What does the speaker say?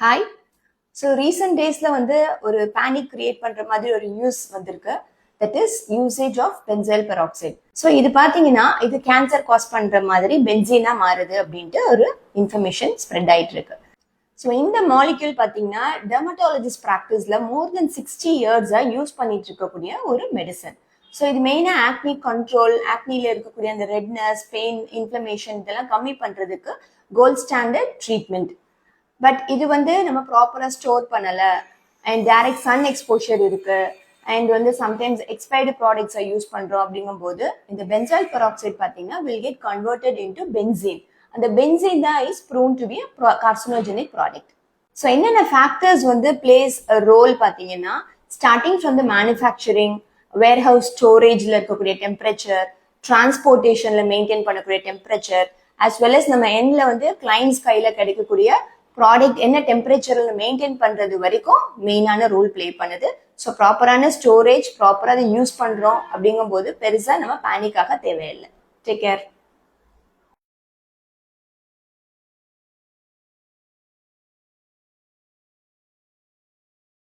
Hi. So recent டேஸ்ல ஒரு panic create பண்ற மாதிரி ஒரு நியூஸ் வந்திருக்கு. That is usage of benzyl peroxide. So இது பாத்தீங்கன்னா இது கேன்சர் காஸ் பண்ற மாதிரி பென்சீனா மாறுது அப்படின்ட்டு ஒரு இன்ஃபர்மேஷன் ஸ்ப்ரெட் ஆயிட்டு இருக்கு. ஸோ இந்த மாலிக்யூல் பாத்தீங்கன்னா டெர்மட்டாலஜிஸ்ட் ப்ராக்டிஸ்ல மோர் தென் 60 இயர்ஸா யூஸ் பண்ணிட்டு இருக்கக்கூடிய ஒரு மெடிசன். ஸோ இது மெயினா ஆக்னி கண்ட்ரோல், ஆக்னில இருக்கக்கூடிய அந்த ரெட்னஸ், பெயின், இன்ஃப்ளமேஷன் இதெல்லாம் கம்மி பண்றதுக்கு கோல்ட் ஸ்டாண்டர்ட் ட்ரீட்மெண்ட். பட் இது நம்ம ப்ராப்பரா ஸ்டோர் பண்ணல அண்ட் டைரக்ட் சன் எக்ஸ்போஷர் இருக்கு அண்ட் சம்டைம்ஸ் எக்ஸ்பைர்டு ப்ராடக்ட்ஸை யூஸ் பண்றோம் அப்படிங்கும் போது இந்த பென்சாயில் பெராக்சைடு பார்த்தீங்கன்னா will get converted into benzene. அந்த பென்சீன் தான் is prone to be carcinogenic product. So என்னென்ன ஃபேக்டர்ஸ் பிளேஸ் ரோல் பார்த்தீங்கன்னா starting from the manufacturing, warehouse ஸ்டோரேஜ்ல இருக்கக்கூடிய டெம்பரேச்சர், டிரான்ஸ்போர்ட்டேஷன்ல மெயின்டைன் பண்ணக்கூடிய டெம்பரேச்சர், அஸ் வெல் அஸ் நம்ம எண்ட்ல கிளைண்ட்ஸ் கையில கிடைக்கக்கூடிய ப்ராடக்ட் என்ன டெம்பரேச்சர்ல மெயின்டைன் பண்றது வரைக்கும் மெயினான ரோல் பிளே பண்ணுது. ஸோ ப்ராப்பரான ஸ்டோரேஜ், ப்ராப்பரா அதை யூஸ் பண்றோம் அப்படிங்கும் போது பெருசா நம்ம பேனிக்காக தேவையில்லை. Take care.